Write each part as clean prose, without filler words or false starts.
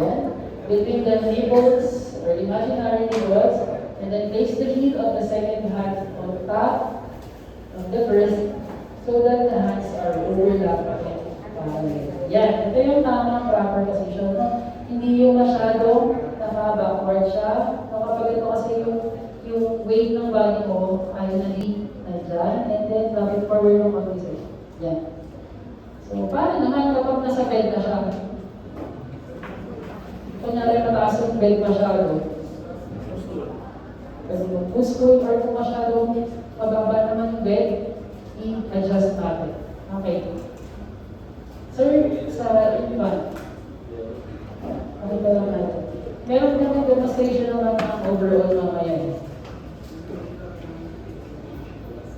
Yan. Between the nipples or imaginary nipples, and then place the heel of the second hand on top of the first so that the hands are overlapped and parallel. Yan. Ito yung tamang proper position. No? Hindi yung masyado naka-backward siya. No, kapag ito kasi yung weight ng body mo ay nandyan, and then dapat forward yung mag-isa. Yan. So, paano naman kapag nasa bed na siya? Kunyari mataas yung bed masyado. Kasi kung push-pull or kung masyadong mababa naman yung bed, i-adjust natin. Okay. Sir, sa infant, pakita lang natin. Meron naman demonstration naman ng overall mamaya.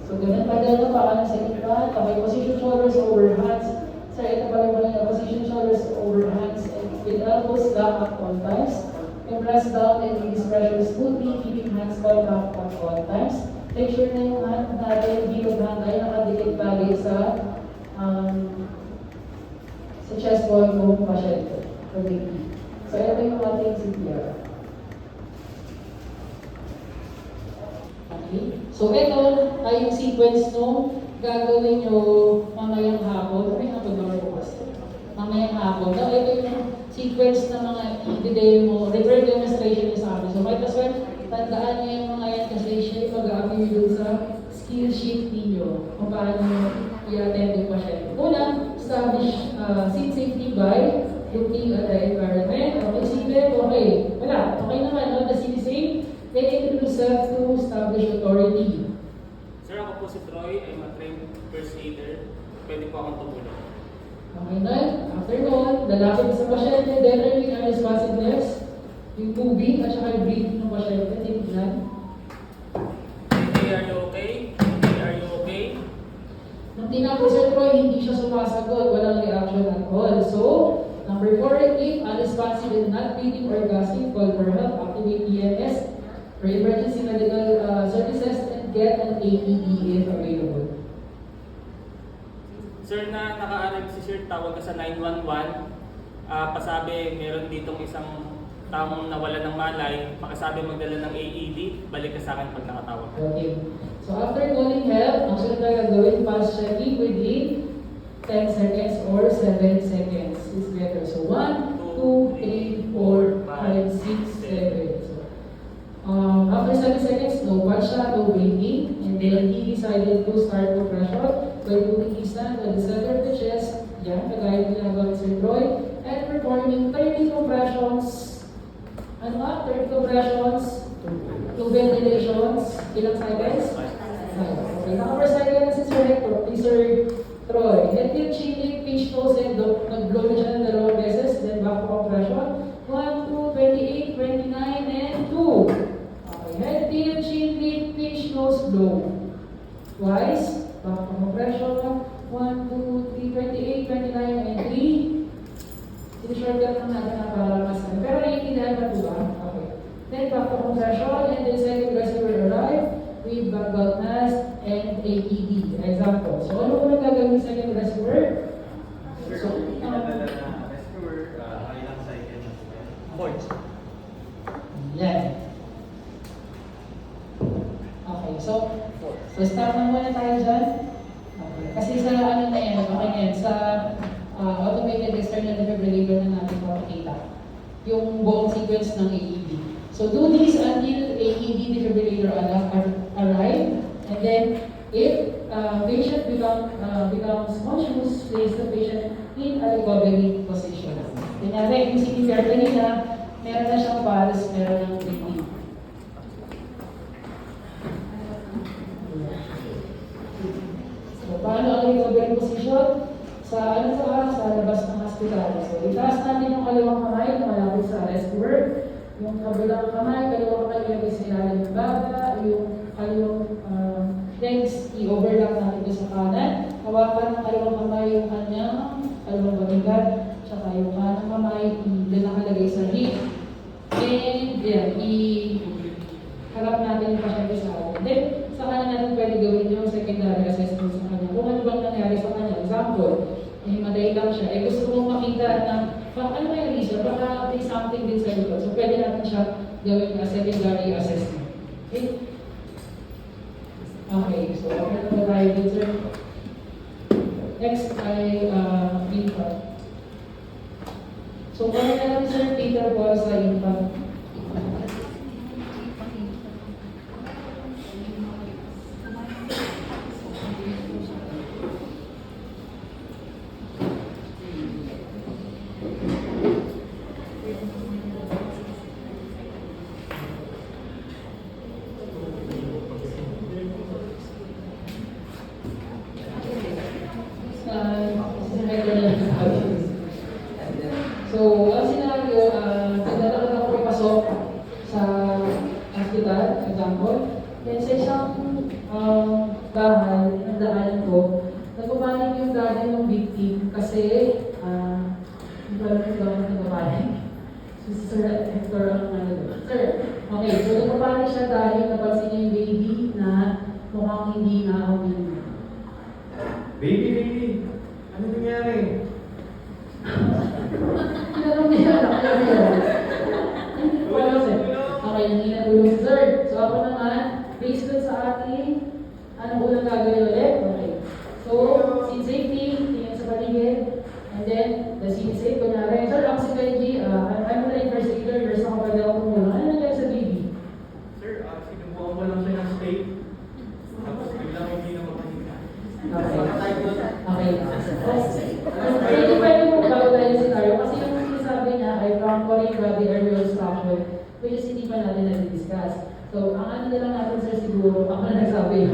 So, ganun pa din na paano sa infant. Okay, position shoulders over hands. Sir, ito pala mo na position shoulders over hands and with elbows back up on times. And press down and release pressure smoothly, keeping hands back up on all times. Make sure na yung hand natin, bilog hand ay nakadikit bagay sa chest bone mo masyado. So, ito yung ating CPR. Okay. So, ito ay yung sequence no gagawin nyo mamayang hapon. May hapon ba bukas? Mamayang hapon. So, ito yung sequence na mga i-video mo, refer demonstration nyo sa amin. So, might as well, tandaan nyo yung mga yan kasi siya yung mag-a-appear dun sa skill sheet ninyo kung paano i-attend yung pasyente. Una, establish seat safety by looking at the environment. Okay, sige, okay. Wala, okay naman, no? The seat is safe. Then introduce yourself to establish authority. Sir, ako po si Troy. I'm a trained first aider. Pwede po akong tumulong. Okay na. After nun, lalapit sa pasyente, determine ang responsiveness, yung moving at saka yung breathing ng pasyente, tinignan. Hey, are you okay? Hey, are you okay? Nung tingnan ko si Troy, hindi siya sumasagot, walang reaction at all. So, number 4, if unresponsive and not breathing or gasping, call for help, activate EMS for emergency medical services, and get an AED if available. Sir, na nakaalag si Sir, tawag ka sa 911. Pasabi, meron ditong isang taong nawala ng malay. Pakasabi magdala ng AED, balik ka sa akin pag nakatawag. Okay. So after calling help, ang sunod na gagawin, pulse checking within 10 seconds or 7 seconds is better. So 1, 2, 3, 4, 5, 6, 7. So, after 7 seconds, no pulse shot, no breathing, and then he decided to start compression by putting his hand on the center of the chest, yan, kagaya ginagawa ni Sir Troy, and performing 30 compressions. Ano nga? 30 compressions, 2 ventilations, ilang seconds? Okay, naka-per second si Sir Hector, si Sir Troy. Head tilt, chin lift, pinch toes, and nag-blow na siya ng dalawang beses, then back to compression. 1, 2, 28, 29, and 2. Okay, head tilt, chin lift, pinch nose, blow. Twice, back to compression. 1, 2, 3, 28, 29, and 3. Shortcut lang natin na para mas pero naiintindihan pa po ba? Okay. Then back to compression, and then second reservoir arrive with back mask and AED. Example. So ano po nagagawin sa second reservoir? So, pinadala na rescuer, ilang cycle na po yan? Boards. Yan. Okay, so start na muna tayo dyan. Okay. Kasi sa ano na yan, okay yan, sa automated external defibrillator na natin papakita. Yung buong sequence ng AED. So do this until AED defibrillator arrive, and then if patient becomes conscious, place the patient in a recovery position. Kunyari, yung CPR kanina, meron na siyang pulse, meron ng breathing. So paano ang recovery position? Sa labas ng hospital. So, itaas natin yung kaliwang kamay na malapit sa rescuer. Yung kabilang kamay, kaliwang kamay ilagay sa ilalim ng baba. Yung kaliwang legs, i-overlap natin sa kanan. Hawakan ng kaliwang kamay yung kanyang kaliwang balikat. Tsaka yung kanang kamay, nakalagay sa hip. And, yan, i-harap natin yung pasyente sa atin. Then, sa kanan natin pwede gawin yung secondary assessment sa kanya. Kung ano bang nangyari sa kanya. Example, maday lang siya. Gusto mong makita na, ano ba yung reason? Baka may something pumasok din sa likod. So, pwede natin siya gawin na secondary assessment. Okay? Okay, so okay na ba tayo dito, sir? Next ay infant. So, kung na lang sir, Peter Paul sa infant. So, ang senaryo, nagdadaan ako papasok sa hospital, example. Then sa isang bahay, nagdaanan ko, nagpapanik yung daddy ng victim kasi, hindi ko alam kung gawin nagpapanik. So, si Sir Hector ang Sir, okay, so nagpapanik siya dahil napansin niya yung baby na mukhang hindi na uminom. Baby! Ano nangyari? Tinanong niya, anak niya. Hindi ko alam, sir. Okay, nanginan ulo si sir. So ako naman, based dun sa ating, anong unang gagawin ulit? Okay. So, scene safety, tingin sa paligid. And then, the scene safe, kunyari, sir, ako si Kenji, I'm the investigator, nurse ako pwede ako tumulong. Ano nangyari sa baby? Sir, sinubukan ko lang siya ng state. Tapos biglang hindi na makahinga. Pwede mo bago tayo sa scenario kasi yung sinasabi niya ay frontline body aerial obstruction which is hindi pa natin nag-discuss. So, ang ano na lang natin sir siguro, ako na nagsabi.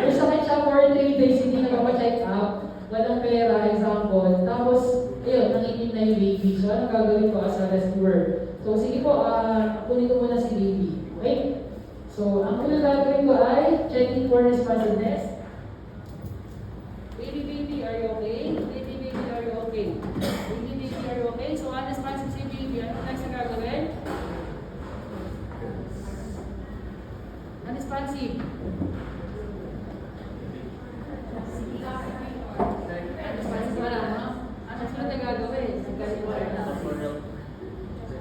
May sakit siya for 3 days, hindi nagpapacheck up, walang pera, example. Tapos, ayun, nanginig na yung baby. So, anong gagawin ko as a rescuer? So, sige po, kunin ko muna si baby. Okay? So, ang unang gagawin ko ay checking for responsiveness. Baby, are you okay? Baby, are you okay? Baby, are you okay? So, unresponsive si baby. Ano next na gagawin? Unresponsive. Unresponsive wala, no? Ano sunod na gagawin?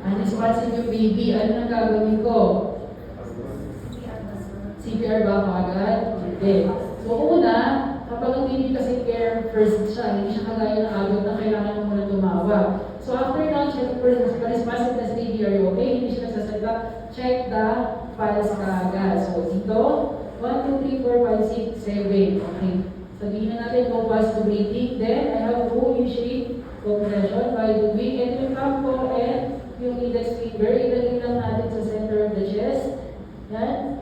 Unresponsive yung baby. Ano na gagawin ko? CPR ba ako agad? Hindi. So, una, kapag ang baby kasi care first siya, hindi siya kagaya ng adult na kailangan mo muna tumawag. So, after now, check for responsiveness baby, are you okay? Hindi siya nagsasalita. Check the files kaagad. So, dito, 1, 2, 3, 4, 5, 6, 7. Okay. Sabihin na natin kung pulse to breathing. Then, I have to initiate compression by doing and yung thumb ko and yung index finger. Ilagay lang natin sa center of the chest. Yan.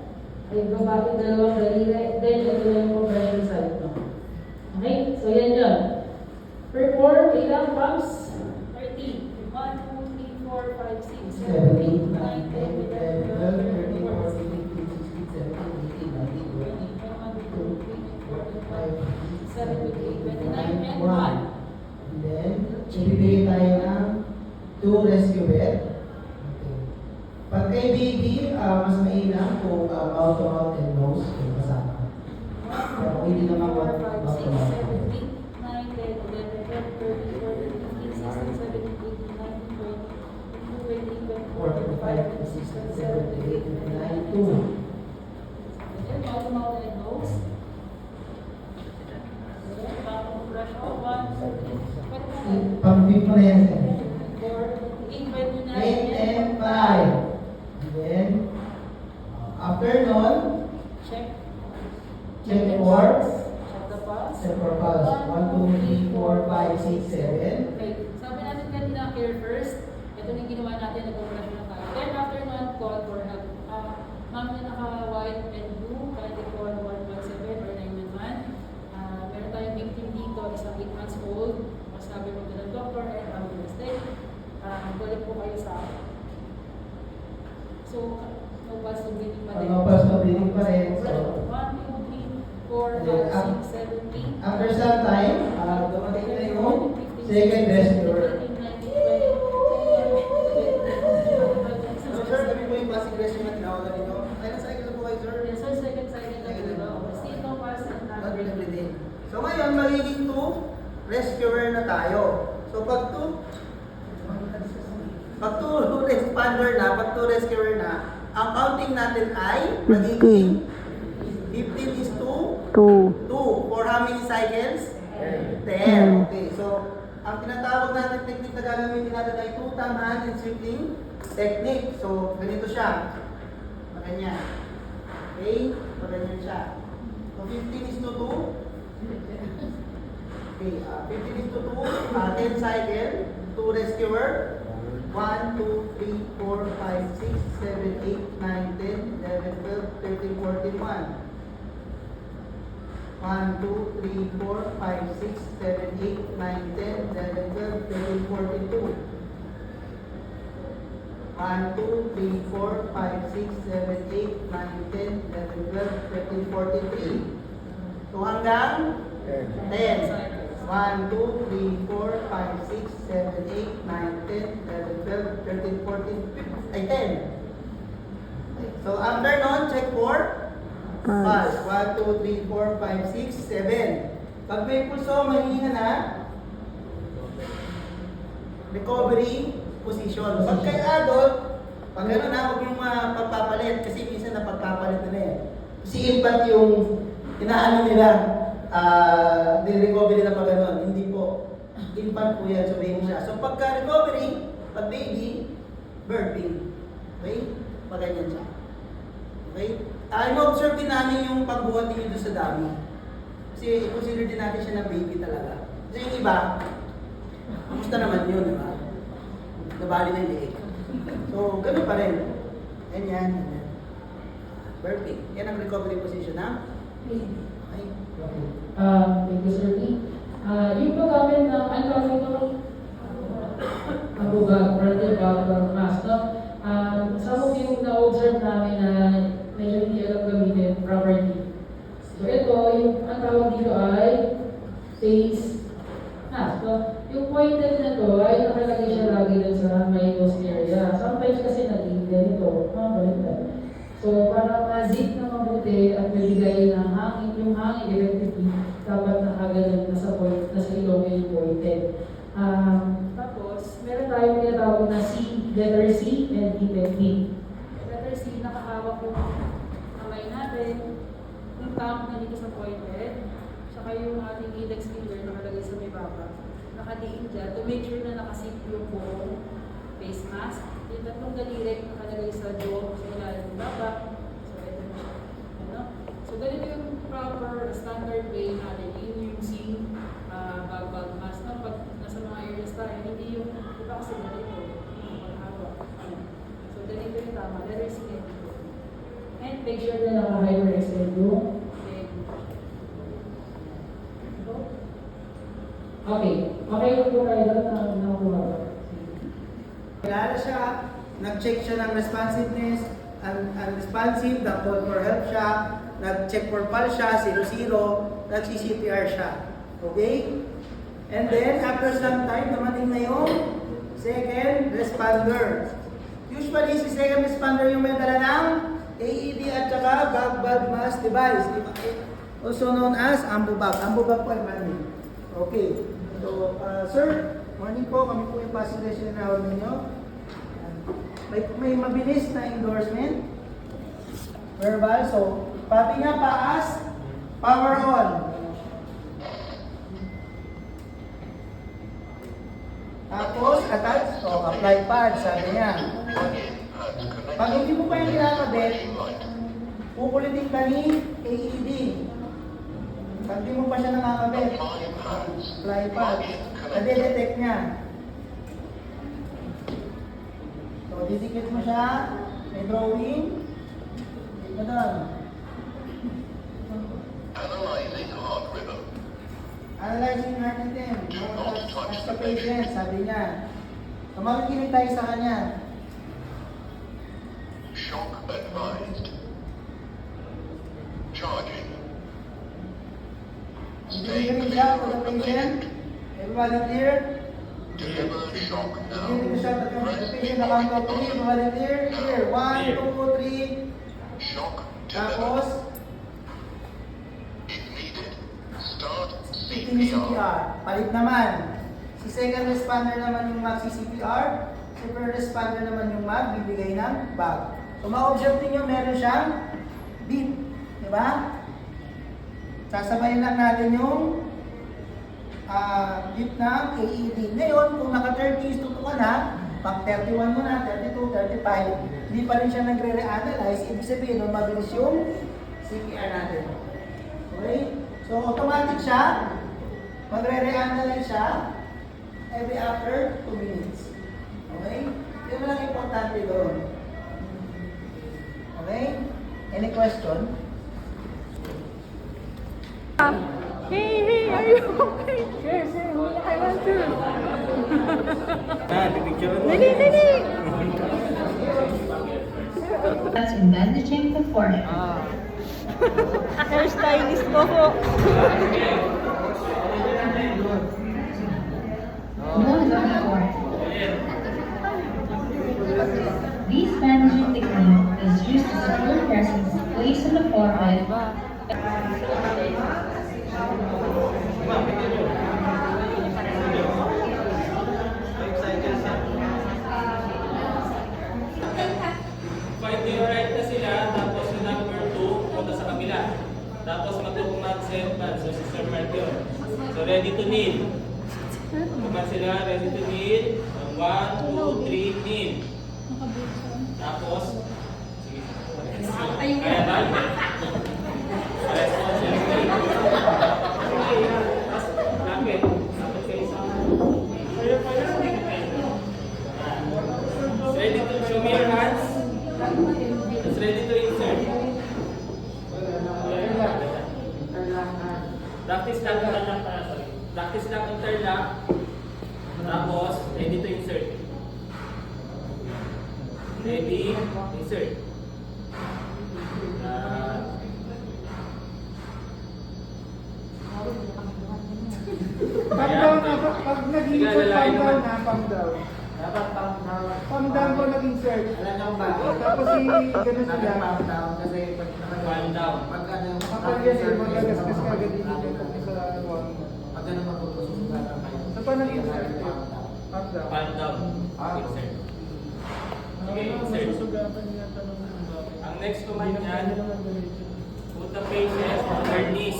Ay, babakit dalawang daliri, then ito na yung compression sa ito. Okay? So, yan yun. Perform ilang pumps? 30. 1, 2, 3, 4, 5, 6, 7, 8, 9, 10, 11, 12, 13, 14, 15, 16, 17, 18, 19, 20, 21, 22, 23, 24, 25, 26, 27, 28, 29, and 1. And then, ibibigay tayo ng 2 rescue bed. Okay. Pag kay baby, mas mainam kung mouth-to-mouth and nose yung kasama. Pero kung hindi naman mouth-to-mouth. 4, 5, 6, 7, 8, 9, 2. Pag-beep mo na yan, sir. 8 and 5. And then, after nun, check for pulse. 1, 2, 3, 4, 5, 6, 7. Okay. Sabi natin kanina, care first. Ito na yung ginawa natin, nag-operasyon na tayo. Then after nun, call for help. Ma'am na naka-white and blue, pwede call 117 or 911. Meron tayong victim dito, isang 8 months old. Sabi mo ng doctor and ambulance. Then, balik po kayo sa akin. So, no pulse to breathing pa rin. No pulse to breathing pa rin. So, 1, 2, 3, 4, 5, 6, 7, 8. after some time, dumating na yung second rescuer. Sir, kami po yung classic rescue na tinawagan nito. Ay, nasa cycle po kayo, sir? Yes, sir, second cycle na po. Still no pulse and Not breathing. So ngayon, magiging 2 rescuer na tayo. So pag 2 Pag 2 responder na, pag 2 rescuer na, ang counting natin ay magiging 15 is to 2. For how many cycles? 10. Okay, so ang tinatawag natin technique na gagamitin natin ay two-thumb hand and sweeping technique. So, ganito siya. Maganyan. Okay? Maganyan siya. So, 15 is to 2. Okay, 15 is to 2. 10 cycle. 2 rescuer. 1, 2, 3, 4, 5, 6, 7, 8, 9, 10, 11, 12, 13, 14, 1. 1, 2, 3, 4, 5, 6, 7, 8, 9, 10, 11, 12, 13, 14, 2. 1, 2, 3, 4, 5, 6, 7, 8, 9, 10, 11, 12, 13, 14, 3. So hanggang 10. 1, 2, 3, 4, 5, 6, 7, 8, 9, 10, 11, 12, 13, 14, 15, ay 10. Okay. So after nun, check for pulse. 1, 2, 3, 4, 5, 6, 7. Pag may pulso, mahina na, recovery position. Pag kay adult, pag gano'n na, huwag yung pagpapalit kasi minsan napagpapalit na eh. Kasi infant yung inaano nila, recovery na pag gano'n. Hindi po. Infant po yan, so baby siya. So pagka recovery, pag baby, burping. Okay? Pag ganyan siya. Okay? I-observe din namin yung pagbuhat niyo doon sa dami. Kasi i-consider din natin siya na baby talaga. Kasi yung iba, kamusta naman yun, di ba? Nabali na yung liig. So, ganun pa rin. Ganyan, ganyan. Burping. Yan ang recovery position na baby. Okay? Thank you, Sir Lee. Yung paggamit ng, ano tawag ito? Ang bubag, brother bag, mask, no? Some of you na-observe namin na medyo hindi alam gamitin properly. So ito, yung ang tawag dito ay face mask, no? Yung pointed na to ay nakalagay siya lagi dun sa may nose area. Sometimes kasi naging ganito, baliktad. So, para ma-zip na mabuti at mabigay ng hangin, yung hangin effectively, dapat nakagalan na sa point, na sa ilong yung pointed. Tapos, meron tayong tinatawag na C, letter C, and D. Letter C, nakahawak yung kamay natin, yung thumb na dito sa pointed, saka yung ating index finger nakalagay sa may baba. Nakadiin dyan to make sure na nakasip yung buong face mask. Yung tatlong daliri nakalagay sa jaw, sa ilalim ng baba. So, ito na siya. Ano? So, ganito yung proper standard way natin. Yun yung C, bag mask. No? Pag nasa mga areas tayo, hindi yung iba kasi ganito. Maghawak. So, ganito yung tama. Letter C and D. And make sure na naka-hyperextend yung leg. Okay. Okay lang po tayo lang na kumabak. Kilala siya, nag-check siya ng responsiveness, unresponsive, nag-call for help siya, nag-check for pulse siya, 0-0, nag-CPR siya. Okay? And then, after some time, dumating na yung second responder. Usually, si second responder yung may dala ng AED at saka bag mask device. Also known as ambu bag. Ambu bag po ay mali. Okay. So, sir, morning po. Kami po yung passengers na nawag ninyo. May mabilis na endorsement. Verbal. So, pati nga paas, power on. Tapos, attach. So, apply pad, sabi niya. Pag hindi mo pa yung kinakabit, kukulitin ka ni AED. Pag hindi mo pa siya nakakabit, apply pad. Nade-detect niya. So, didikit mo siya. May drawing. Ganun. Analyzing heart rhythm. Analyzing heart rhythm. Ask the patient, sabi niya. So, makikinig tayo sa kanya. Shock advised. Charging. Giving siya to the patient. Everybody clear? Deliver shock now. Giving siya to the patient. The count of 3. Everybody clear? Clear. 1, 2, 3. Shock delivered. Tapos, If needed, start speaking CPR. CPR. Palit naman. Si second responder naman yung mag-CPR. Si first responder naman yung magbibigay ng bag. So ma-observe niyo meron siyang beat. Di ba? Sasabayin lang natin yung beat ng AED. Ngayon, kung naka-30 tutukan na, pag 31 mo na, 32, 35, hindi pa rin siya nagre-reanalyze, ibig sabihin nun mabilis yung CPR natin. Okay? So automatic siya, magre-reanalyze siya every after 2 minutes. Okay? Yun lang importante doon. Okay? Any question? Hey, are you okay? Sure, I want to. Dali. That's in bandaging the forehead. Hairstylist ko po. Nose on the forehead. This bandaging technique is used to secure persons placed on the forehead. Fight to your right na sila, tapos yung number 2, punta sa kabila. Tapos mag-command set man, so Sister Martior. So ready to kneel. Command sila, ready to kneel. 1, 2, 3, kneel. Tapos, sige. Kaya ba? Responsibility. Lapit. Lapit kayo sa ready to show me your hands. It's ready to insert. Practice lang Practice lang interlock. Tapos, ready to insert. Ready, insert. Pag down, pag nag-insert, pag down na, pag down. Dapat pump down. Pag down ko nag-insert. Alam nyo ba? Tapos gano'n Dapat sila. pump down kasi pag Palm down. pag ano, Kapag yan, magagasgas ka agad dito sa one. pag ano mapupusok ka lang kayo. So pa nag-insert yun? Up down. Palm down. Insert. Okay, insert. Ang next command niyan, put the patient on her knees.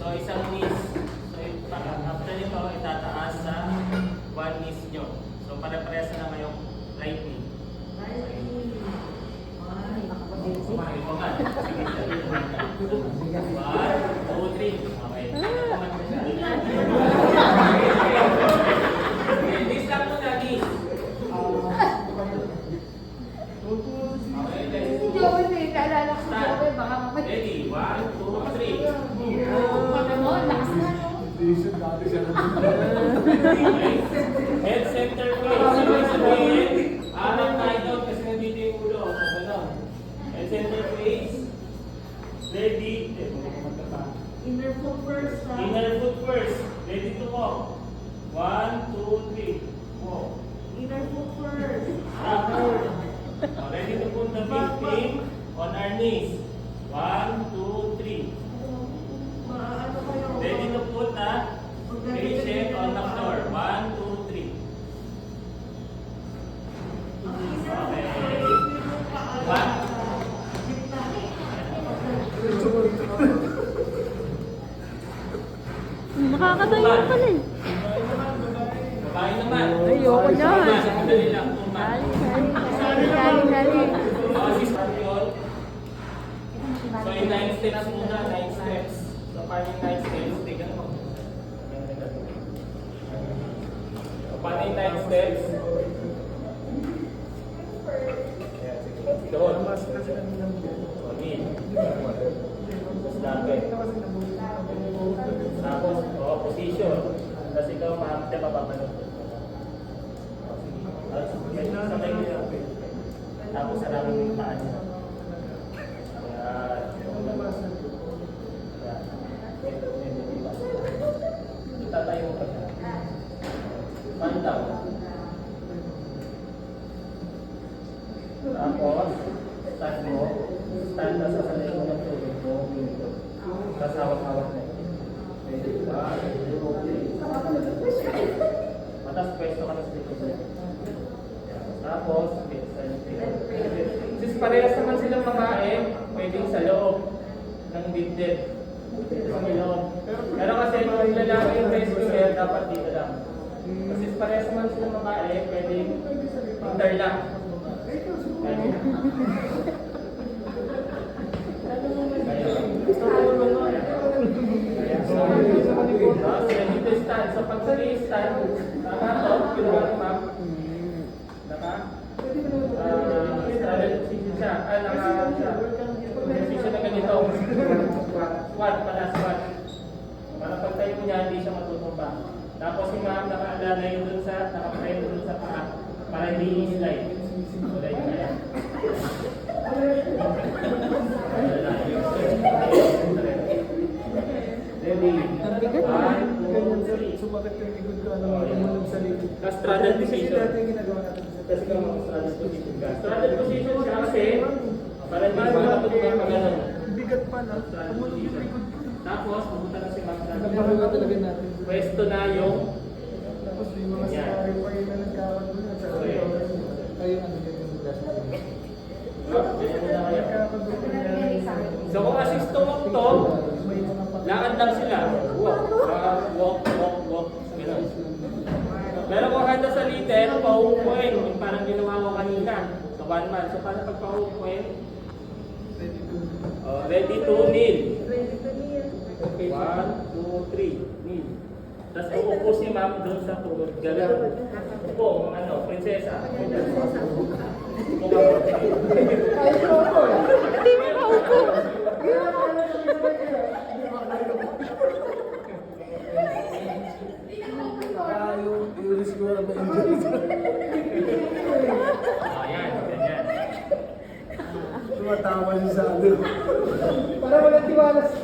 So, isang knees. So, after nito, itataas sa one knees nyo. So, pare-parehas na ngayong right knee. Okay, command. Sige, sige. 1, 2, 3. Okay. Command ko siya. Okay, knees lang muna, knees. Okay, let's Si Joey, may kaalala ko si Joey, baka mamay. ready. 1, 2, 3. Ano, lakas na, no? Head center face. Ibig sabihin, amin tayo doon kasi nandito yung ulo. So, gano'n. Head center face. Ready. Inner foot first, ha? Inner foot first. Ready to walk. 1, 2, 3. Walk. Inner foot first. Stop. Ready to put the victim on our knees. 1, 2, 3. Ano kayo? Ready to put the patient on the floor. 1, 2, 3. Okay. 1. Nakakatayo pala eh. Babae naman. Ayoko na. Madali lang. Tuman. Dali. So, in 9 steps muna, 9 steps. So, paano yung 9 steps? Tignan mo. So, paano yung 9 steps? Doon. O, kneel. Tapos lapit. Tapos, position. Tapos ikaw, mahamte, mapapanod. Sabay mo lang. Tapos, sarapin mo yung paa niya. Itatayo mo pa siya. Pantaw. Tapos, stand mo. Stand na sa sanay mo ng tubig mo. Tapos hawak-hawak na. Matas pwesto ka na sa likod mo. Tapos, since parehas naman silang babae, pwedeng sa loob ng dibdib. Sa may loob. Pero kasi kung lalaki yung rescuer, dapat dito lang. Kasi parehas naman silang babae, pwedeng interlock. Dito stand. So pag sa stand, nakato, kinuha ni ma'am. Straddle position siya. Naka siya. Position na ganito. Squat pala, squat. Para pag tayo mo niya, hindi siya matutumba. Tapos si ma'am, nakaalala yun dun sa, nakapatay dun sa paa. Para hindi i-slide. So, like kaya. Ready? 1, 2, 3. Sumakit yung likod ko, tumunog sa likod. Straddle position. Dati yung ginagawa natin sa Kasi ka mag-straddle position ka. Straddle position siya kasi para hindi ka matutunan pag ganun. bigat pa na. Straddle Tumunog yung position. likod ko. Tapos, pumunta na si Ma'am sa Naparuga talaga natin. pwesto na yung Tapos may mga Yan. scenario pa rin na nagkakagulo na sa Okay. ayun ano yun yung last time. ganyan muna kayo. Nagkakagulo na So kung assist to walk to, may mga lakad lang sila. Walk. Walk. Ganun. Pero kung handa sa liter, pauupuin. Yung parang ginawa ko kanina. So 1 man. So para pag pauupuin, ready to kneel. 1, 2, 3, kneel. Tapos uupo si ma'am doon sa tuhod. Ganun. Upo, prinsesa. Upo ka po. Hindi mo maupo. yung siguro ba yung Ayan, ganyan. tumatawa siya sa ano. Para walang tiwala sa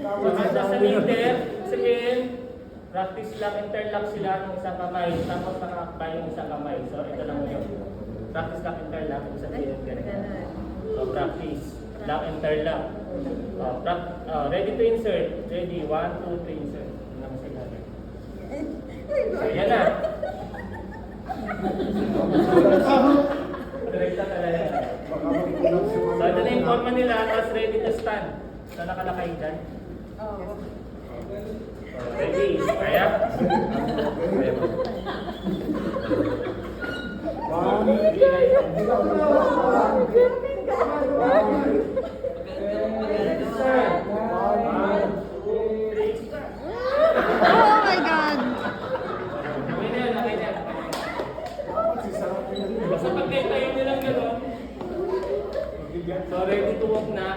Pag handa sa liter, sabihin, practice lang, interlock sila ng isang kamay, tapos nakakapay yung isang kamay. So, ito lang yun. Practice lang, interlock, yung sabihin, ganyan. So, practice, lock, interlock. Ready to insert. Ready, 1, 2, 3, insert. Yun lang sila. So, yan na. Direkta talaga. So, ito na yung forma nila, tapos ready to stand. So, nakalakay dyan. Ready? Kaya? Kaya mo. Oh my God. Okay na yan, okay na yan. Basta pag kayo nilang gano'n, so ready to walk na,